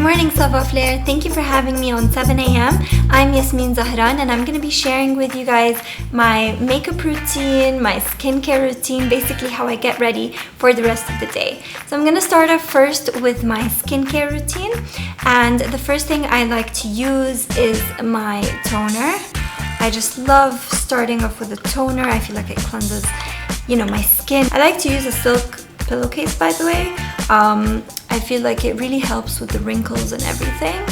morning, Savoir Flair. Thank you for having me on 7 a.m. I'm Yasmine Zahran and I'm going to be sharing with you guys my makeup routine, my skincare routine, basically how I get ready for the rest of the day. So I'm going to start off first with my skincare routine, and the first thing I like to use is my toner. I just love starting off with a toner. I feel like it cleanses, my skin. I like to use a silk pillowcase, by the way. I feel like it really helps with the wrinkles and everything,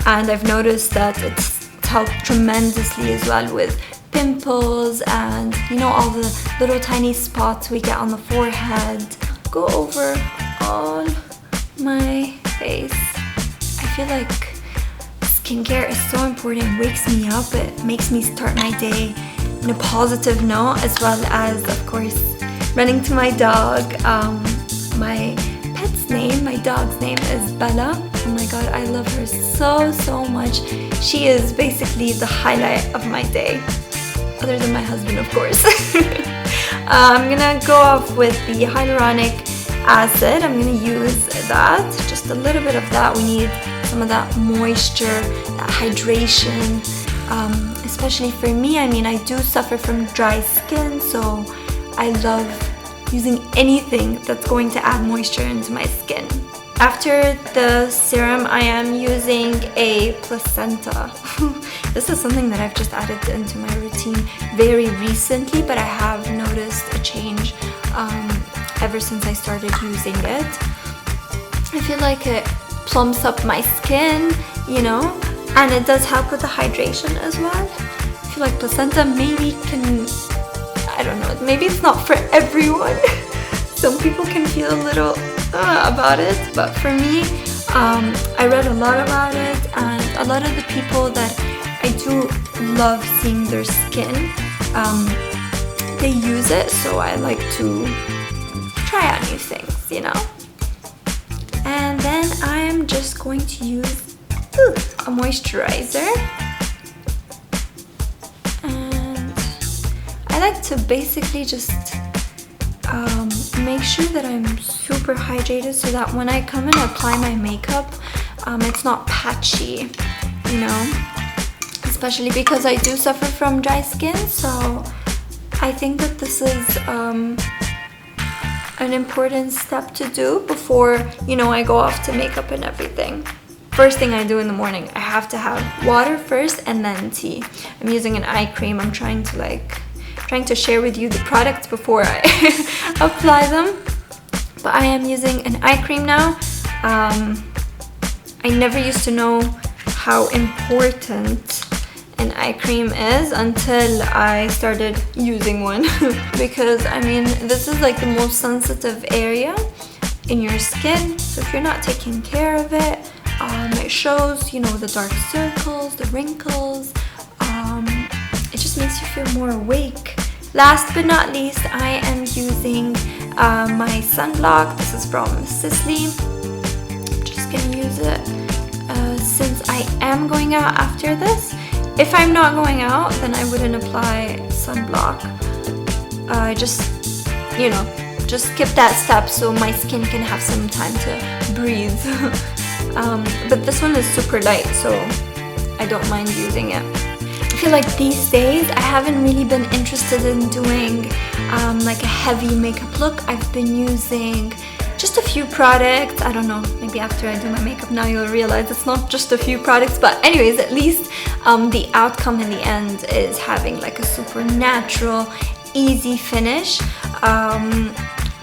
and I've noticed that it's helped tremendously as well with pimples and all the little tiny spots we get on the forehead. Go over all my face. I feel like skincare is so important. It wakes me up, it makes me start my day in a positive note, as well as, of course, running to my dog. My dog's name is Bella. Oh my god, I love her so much. She is basically the highlight of my day, other than my husband, of course. I'm gonna go off with the hyaluronic acid. I'm gonna use that, just a little bit of that. We need some of that moisture, that hydration, especially for me. I do suffer from dry skin, so I love using anything that's going to add moisture into my skin. After the serum, I am using a placenta. This is something that I've just added into my routine very recently, but I have noticed a change ever since I started using it. I feel like it plumps up my skin, and it does help with the hydration as well. I feel like placenta maybe can, I don't know, maybe it's not for everyone. Some people can feel a little about it, but for me, I read a lot about it, and a lot of the people that I do love seeing their skin, they use it, so I like to try out new things, And then I am just going to use a moisturizer. I like to basically just make sure that I'm super hydrated so that when I come and apply my makeup, it's not patchy, especially because I do suffer from dry skin. So I think that this is an important step to do before, I go off to makeup and everything. First thing I do in the morning, I have to have water first and then tea. I'm using an eye cream. I'm trying to share with you the products before I apply them, but I am using an eye cream now. I never used to know how important an eye cream is until I started using one because this is like the most sensitive area in your skin, so if you're not taking care of it, it shows, the dark circles, the wrinkles. It just makes you feel more awake. Last but not least, I am using my sunblock. This is from Sisley. I'm just gonna use it since I am going out after this. If I'm not going out, then I wouldn't apply sunblock. Just skip that step so my skin can have some time to breathe. But this one is super light, so I don't mind using it. I feel like these days I haven't really been interested in doing like a heavy makeup look. I've been using just a few products. I don't know, maybe after I do my makeup now you'll realize it's not just a few products, but anyways, at least the outcome in the end is having like a super natural, easy finish.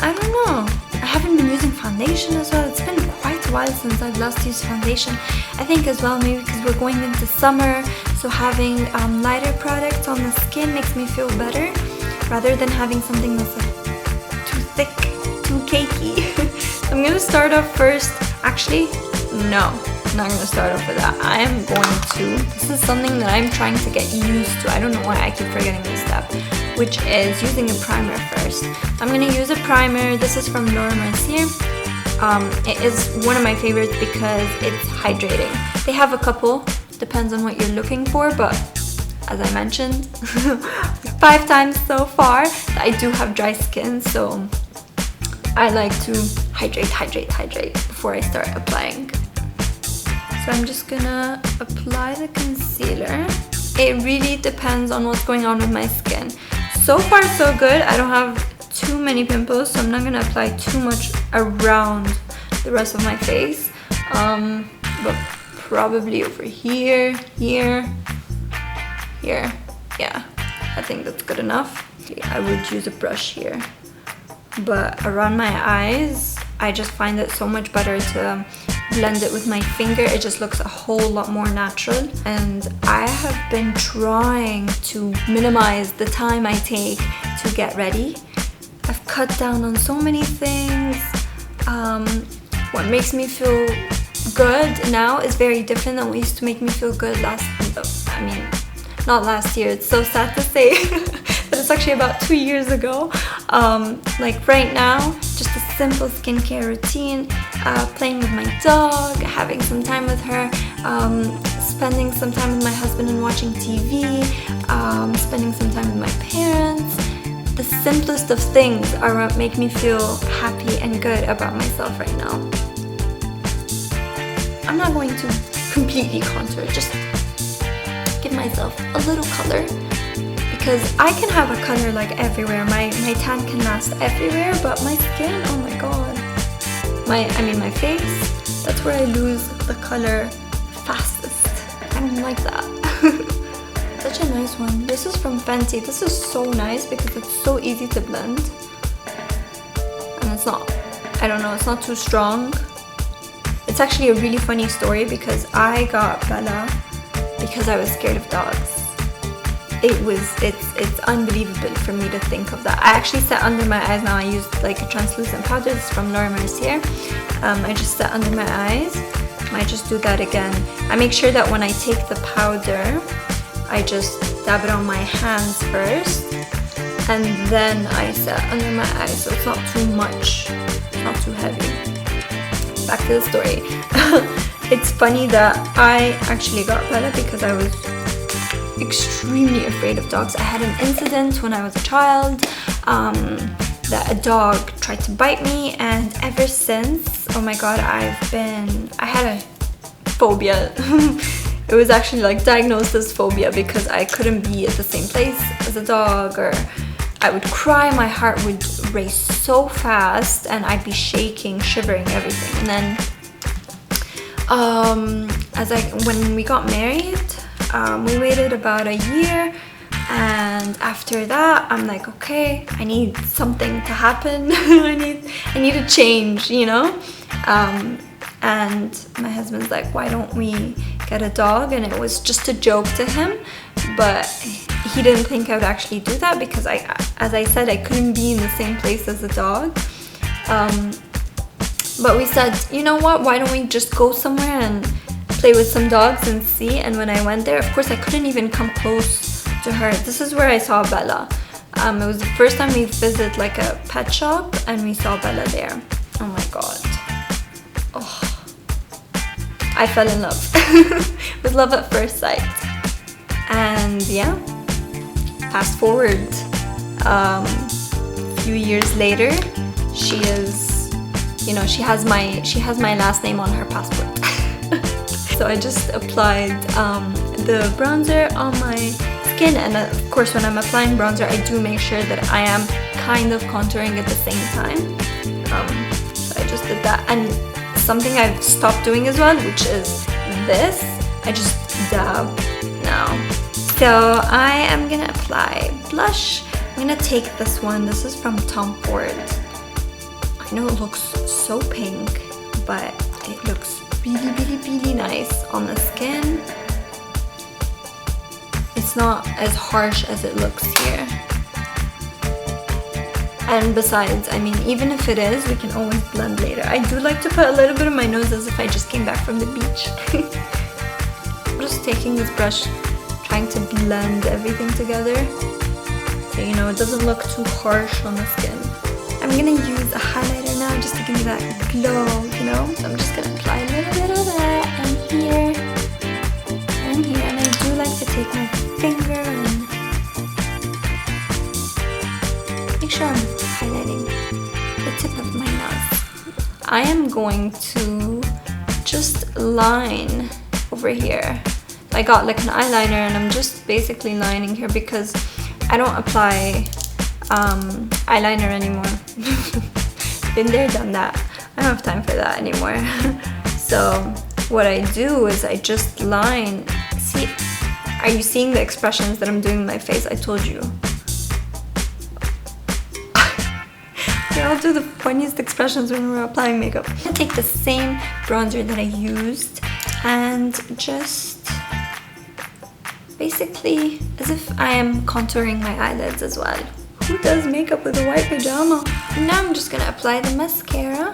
I don't know, I haven't been using foundation as well. It's been quite a while since I've last used foundation. I think as well maybe because we're going into summer, so having lighter products on the skin makes me feel better rather than having something that's like too thick, too cakey. So I'm gonna start off first. Actually, no, I'm not gonna start off with that. I am going to, this is something that I'm trying to get used to. I don't know why I keep forgetting this step, which is using a primer first. I'm gonna use a primer. This is from Laura Mercier. It is one of my favorites because it's hydrating. They have a couple, depends on what you're looking for, but as I mentioned 5 times so far, I do have dry skin, so I like to hydrate before I start applying. So I'm just gonna apply the concealer. It really depends on what's going on with my skin. So far so good. I don't have too many pimples, so I'm not gonna apply too much around the rest of my face. But probably over here, here. Yeah, I think that's good enough. I would use a brush here. But around my eyes, I just find it so much better to blend it with my finger. It just looks a whole lot more natural. And I have been trying to minimize the time I take to get ready. I've cut down on so many things. What makes me feel good now is very different than what used to make me feel good not last year. It's so sad to say, but it's actually about 2 years ago. Like right now, just a simple skincare routine, playing with my dog, having some time with her, spending some time with my husband and watching TV, spending some time with my parents. The simplest of things are what make me feel happy and good about myself right now. I'm not going to completely contour, just give myself a little color, because I can have a color like everywhere. My tan can last everywhere, but my skin, oh my god. My face, that's where I lose the color fastest. I don't like that. Such a nice one. This is from Fenty. This is so nice because it's so easy to blend. And it's not, I don't know, it's not too strong. It's actually a really funny story because I got Bella because I was scared of dogs. It's unbelievable for me to think of that. I actually set under my eyes now. I used like a translucent powder. This is from Laura Mercier. I just set under my eyes. I might just do that again. I make sure that when I take the powder, I just dab it on my hands first, and then I set under my eyes so it's not too much, not too heavy. Back to the story. It's funny that I actually got Bella because I was extremely afraid of dogs. I had an incident when I was a child that a dog tried to bite me, and ever since, oh my god, I had a phobia. It was actually like diagnosed as phobia because I couldn't be at the same place as a dog, or I would cry, my heart would race so fast, and I'd be shaking, shivering, everything. And then when we got married, we waited about a year, and after that I'm like, okay, I need something to happen. I need a change, you know. And my husband's like, why don't we get a dog? And it was just a joke to him, but he didn't think I would actually do that because as I said, I couldn't be in the same place as a dog. But we said, you know what, why don't we just go somewhere and play with some dogs and see. And when I went there, of course I couldn't even come close to her. This is where I saw Bella. It was the first time we visited like a pet shop and we saw Bella there. Oh my god. Oh, I fell in love with love at first sight. And yeah, fast forward a few years later, she is, you know, she has my last name on her passport. So I just applied the bronzer on my skin, and of course when I'm applying bronzer I do make sure that I am kind of contouring at the same time. So I just did that, and something I've stopped doing as well, which is this, I just dab now. So I am gonna apply blush. I'm gonna take this one. This is from Tom Ford. I know it looks so pink, but it looks really, really, really nice on the skin. It's not as harsh as it looks here. And besides, I mean, even if it is, we can always blend later. I do like to put a little bit on my nose as if I just came back from the beach. I'm just taking this brush, trying to blend everything together, so you know it doesn't look too harsh on the skin. I'm gonna use a highlighter now just to give me that glow, you know? So I'm just gonna apply a little bit of that, and here, and here. And I do like to take my finger and make sure I'm highlighting the tip of my nose. I am going to just line over here. I got like an eyeliner and I'm just basically lining here because I don't apply eyeliner anymore. Been there, done that. I don't have time for that anymore. So what I do is I just line. See, are you seeing the expressions that I'm doing in my face? I told you. Yeah, I'll do the funniest expressions when we're applying makeup. I'm gonna take the same bronzer that I used and just basically as if I am contouring my eyelids as well. Who does makeup with a white pajama? Now I'm just gonna apply the mascara.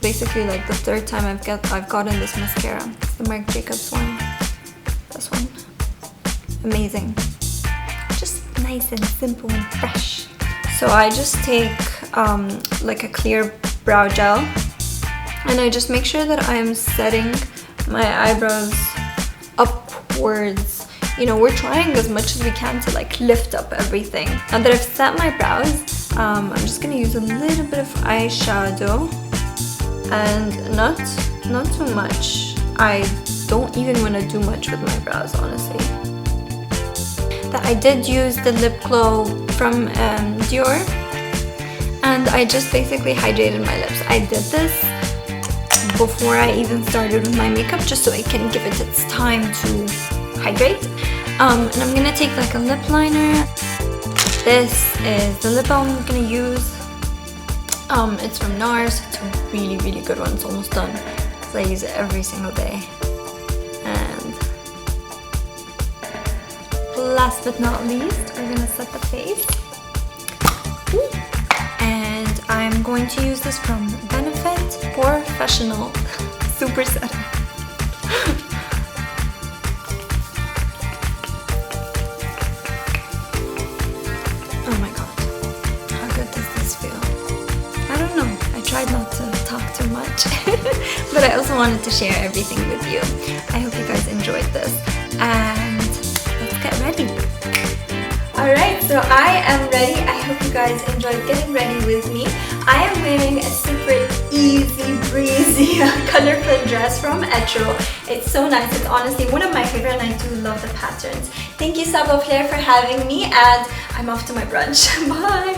Basically like the third time I've gotten this mascara. It's the Marc Jacobs one. This one. Amazing. Just nice and simple and fresh. So I just take like a clear brow gel and I just make sure that I'm setting my eyebrows upwards. You know, we're trying as much as we can to like lift up everything. Now that I've set my brows, I'm just gonna use a little bit of eyeshadow and not too much. I don't even want to do much with my brows, honestly. I did use the lip glow from Dior and I just basically hydrated my lips. I did this before I even started with my makeup just so it can give it its time to hydrate. And I'm gonna take like a lip liner. This is the lip balm I'm gonna use. It's from NARS. It's a really, really good one. It's almost done because I use it every single day. And last but not least, we're gonna set the face. And I'm going to use this from Benefit Professional Super Setter. Oh my god, how good does this feel? I don't know, I tried not to talk too much, but I also wanted to share everything with you. I hope you guys enjoyed this, and let's get ready. Alright, so I am ready. I hope you guys enjoyed getting ready with me. I am wearing a super easy breezy colorful dress from Etro. It's so nice. It's honestly one of my favorite and I do love the patterns. Thank you Savoir Flair for having me and I'm off to my brunch. Bye!